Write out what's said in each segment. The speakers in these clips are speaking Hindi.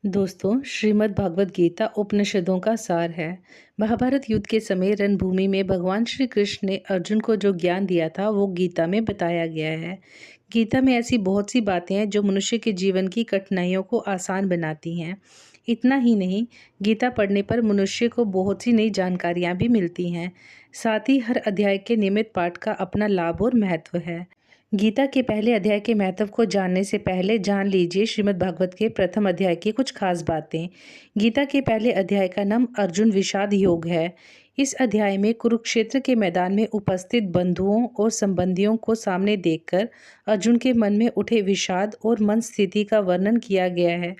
दोस्तों, श्रीमद् भागवत गीता उपनिषदों का सार है। महाभारत युद्ध के समय रणभूमि में भगवान श्री कृष्ण ने अर्जुन को जो ज्ञान दिया था वो गीता में बताया गया है। गीता में ऐसी बहुत सी बातें हैं जो मनुष्य के जीवन की कठिनाइयों को आसान बनाती हैं। इतना ही नहीं, गीता पढ़ने पर मनुष्य को बहुत सी नई जानकारियाँ भी मिलती हैं। साथ ही हर अध्याय के नियमित पाठ का अपना लाभ और महत्व है। गीता के पहले अध्याय के महत्व को जानने से पहले जान लीजिए श्रीमद् भागवत के प्रथम अध्याय की कुछ खास बातें। गीता के पहले अध्याय का नाम अर्जुन विषाद योग है। इस अध्याय में कुरुक्षेत्र के मैदान में उपस्थित बंधुओं और संबंधियों को सामने देखकर अर्जुन के मन में उठे विषाद और मन स्थिति का वर्णन किया गया है,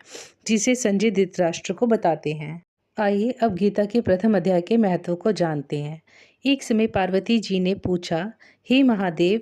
जिसे संजय धृतराष्ट्र को बताते हैं। आइए अब गीता के प्रथम अध्याय के महत्व को जानते हैं। एक समय पार्वती जी ने पूछा, हे महादेव,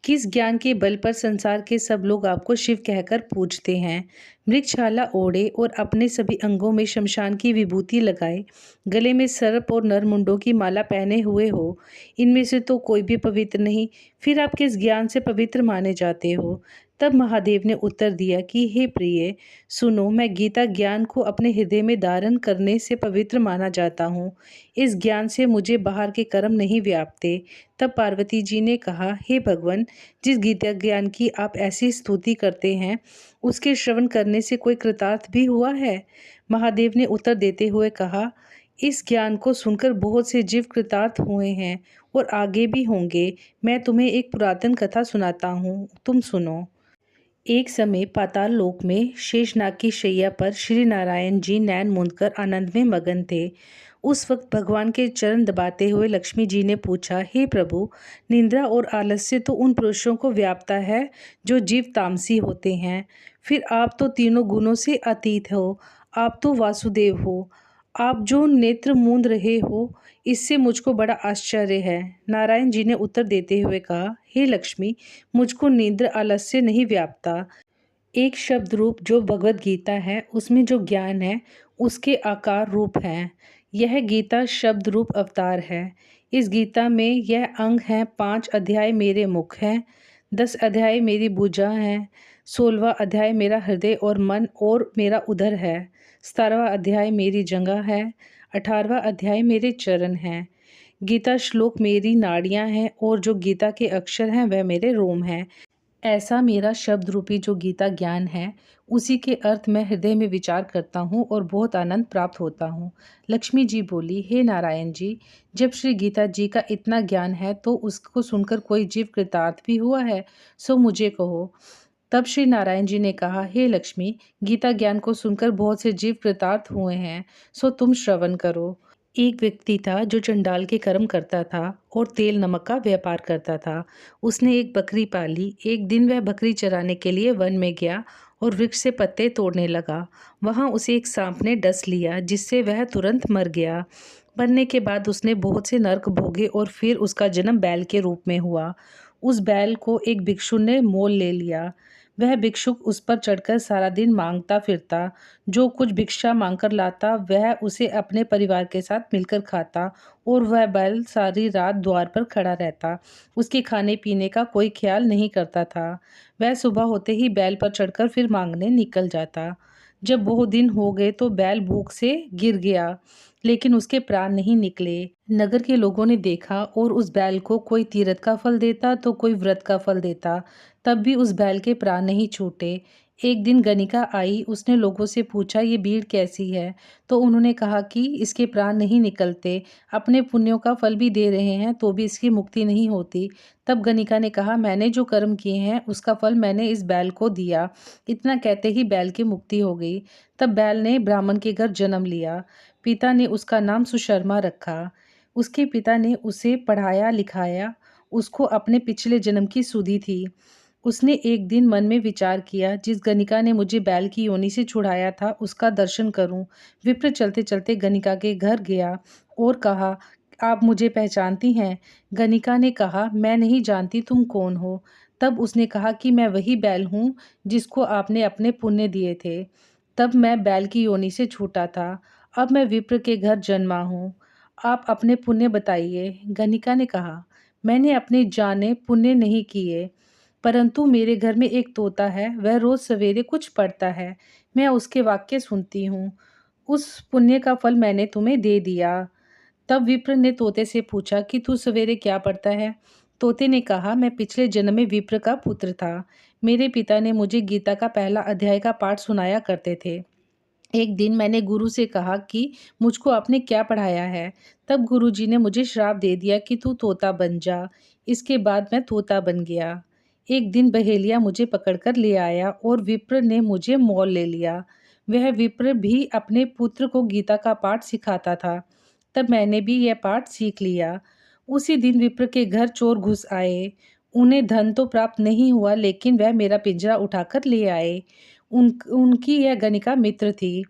किस ज्ञान के बल पर संसार के सब लोग आपको शिव कहकर पूजते हैं? मृगछाला ओढ़े और अपने सभी अंगों में शमशान की विभूति लगाए, गले में सर्प और नरमुंडों की माला पहने हुए हो, इनमें से तो कोई भी पवित्र नहीं, फिर आप किस ज्ञान से पवित्र माने जाते हो? तब महादेव ने उत्तर दिया कि हे प्रिय, सुनो, मैं गीता ज्ञान को अपने हृदय में धारण करने से पवित्र माना जाता हूँ। इस ज्ञान से मुझे बाहर के कर्म नहीं व्यापते। तब पार्वती जी ने कहा, हे भगवान, जिस गीता ज्ञान की आप ऐसी स्तुति करते हैं, उसके श्रवण करने से कोई कृतार्थ भी हुआ है? महादेव ने उत्तर देते हुए कहा, इस ज्ञान को सुनकर बहुत से जीव कृतार्थ हुए हैं और आगे भी होंगे। मैं तुम्हें एक पुरातन कथा सुनाता हूँ, तुम सुनो। एक समय पाताल लोक में शेषनाग की शैया पर श्री नारायण जी नैन मूंद कर आनंद में मगन थे। उस वक्त भगवान के चरण दबाते हुए लक्ष्मी जी ने पूछा, हे प्रभु, निंद्रा और आलस्य तो उन पुरुषों को व्यापता है जो जीव तामसी होते हैं। फिर आप तो तीनों गुणों से अतीत हो। आप तो वासुदेव हो। आप जो नेत्र मूंद रहे हो, इससे मुझको बड़ा आश्चर्य है। नारायण जी ने उत्तर देते हुए कहा, हे लक्ष्मी, मुझको निद्र आलस्य नहीं व्यापता। एक शब्द रूप जो भगवत गीता है, उसमें जो ज्ञान है, उसके आकार रूप है। यह गीता शब्द रूप अवतार है। इस गीता में यह अंग है, 5 अध्याय मेरे मुख हैं, 10 अध्याय मेरी भुजा हैं, 16वां अध्याय मेरा हृदय और मन और मेरा उदर है, 17वां अध्याय मेरी जगह है, 18वां अध्याय मेरे चरण हैं। गीता श्लोक मेरी नाड़ियां हैं और जो गीता के अक्षर हैं वह मेरे रोम हैं। ऐसा मेरा शब्द रूपी जो गीता ज्ञान है, उसी के अर्थ मैं हृदय में विचार करता हूँ और बहुत आनंद प्राप्त होता हूँ। लक्ष्मी जी बोली, हे नारायण जी, जब श्री गीता जी का इतना ज्ञान है तो उसको सुनकर कोई जीव कृतार्थ भी हुआ है, सो मुझे कहो। तब श्री नारायण जी ने कहा, हे लक्ष्मी, गीता ज्ञान को सुनकर बहुत से जीव कृतार्थ हुए हैं, सो तुम श्रवण करो। एक व्यक्ति था जो चंडाल के कर्म करता था और तेल नमक का व्यापार करता था। उसने एक बकरी पाली। एक दिन वह बकरी चराने के लिए वन में गया और वृक्ष से पत्ते तोड़ने लगा। वहां उसे एक सांप ने डस लिया, जिससे वह तुरंत मर गया। मरने के बाद उसने बहुत से नरक भोगे और फिर उसका जन्म बैल के रूप में हुआ। उस बैल को एक भिक्षु ने मोल ले लिया। वह भिक्षुक उस पर चढ़कर सारा दिन मांगता फिरता। जो कुछ भिक्षा मांगकर लाता वह उसे अपने परिवार के साथ मिलकर खाता और वह बैल सारी रात द्वार पर खड़ा रहता। उसके खाने पीने का कोई ख्याल नहीं करता था। वह सुबह होते ही बैल पर चढ़कर फिर मांगने निकल जाता। जब बहुत दिन हो गए तो बैल भूख से गिर गया, लेकिन उसके प्राण नहीं निकले। नगर के लोगों ने देखा और उस बैल को कोई तीरथ का फल देता तो कोई व्रत का फल देता, तब भी उस बैल के प्राण नहीं छूटे। एक दिन गनिका आई। उसने लोगों से पूछा, ये भीड़ कैसी है? तो उन्होंने कहा कि इसके प्राण नहीं निकलते, अपने पुण्यों का फल भी दे रहे हैं तो भी इसकी मुक्ति नहीं होती। तब गनिका ने कहा, मैंने जो कर्म किए हैं उसका फल मैंने इस बैल को दिया। इतना कहते ही बैल की मुक्ति हो गई। तब बैल ने ब्राह्मण के घर जन्म लिया। पिता ने उसका नाम सुशर्मा रखा। उसके पिता ने उसे पढ़ाया लिखाया। उसको अपने पिछले जन्म की सुधि थी। उसने एक दिन मन में विचार किया, जिस गनिका ने मुझे बैल की योनि से छुड़ाया था उसका दर्शन करूं। विप्र चलते चलते गनिका के घर गया और कहा, आप मुझे पहचानती हैं? गनिका ने कहा, मैं नहीं जानती, तुम कौन हो? तब उसने कहा कि मैं वही बैल हूँ जिसको आपने अपने पुण्य दिए थे। तब मैं बैल की योनि से छूटा था। अब मैं विप्र के घर जन्मा हूँ। आप अपने पुण्य बताइए। गनिका ने कहा, मैंने अपने जाने पुण्य नहीं किए, परंतु मेरे घर में एक तोता है, वह रोज सवेरे कुछ पढ़ता है। मैं उसके वाक्य सुनती हूँ। उस पुण्य का फल मैंने तुम्हें दे दिया। तब विप्र ने तोते से पूछा कि तू सवेरे क्या पढ़ता है? तोते ने कहा, मैं पिछले जन्म में विप्र का पुत्र था। मेरे पिता ने मुझे गीता का पहला अध्याय का पाठ सुनाया करते थे। एक दिन मैंने गुरु से कहा कि मुझको आपने क्या पढ़ाया है। तब गुरुजी ने मुझे श्राप दे दिया कि तू तोता बन जा। इसके बाद मैं तोता बन गया। एक दिन बहेलिया मुझे पकड़कर ले आया और विप्र ने मुझे मोल ले लिया। वह विप्र भी अपने पुत्र को गीता का पाठ सिखाता था। तब मैंने भी यह पाठ सीख लिया। उसी दिन विप्र के घर चोर घुस आए। उन्हें धन तो प्राप्त नहीं हुआ, लेकिन वह मेरा पिंजरा उठाकर ले आए। उनकी यह गणिका मित्र थी।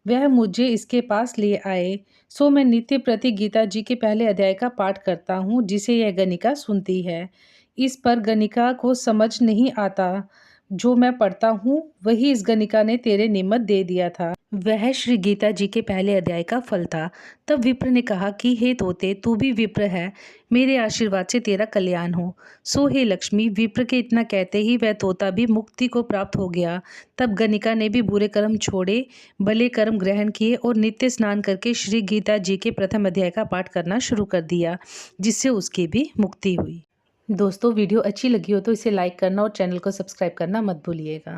वह मुझे इसके पास ले आए। सो मैं नित्य प्रति गीता जी के पहले अध्याय का पाठ करता हूँ, जिसे यह गणिका सुनती है। इस पर गणिका को समझ नहीं आता। जो मैं पढ़ता हूँ वही इस गणिका ने तेरे निमित्त दे दिया था। वह श्री गीता जी के पहले अध्याय का फल था। तब विप्र ने कहा कि हे तोते, तू भी विप्र है। मेरे आशीर्वाद से तेरा कल्याण हो। सो हे लक्ष्मी, विप्र के इतना कहते ही वह तोता भी मुक्ति को प्राप्त हो गया। तब गणिका ने भी बुरे कर्म छोड़े, भले कर्म ग्रहण किए और नित्य स्नान करके श्री गीता जी के प्रथम अध्याय का पाठ करना शुरू कर दिया, जिससे उसकी भी मुक्ति हुई। दोस्तों, वीडियो अच्छी लगी हो तो इसे लाइक करना और चैनल को सब्सक्राइब करना मत भूलिएगा।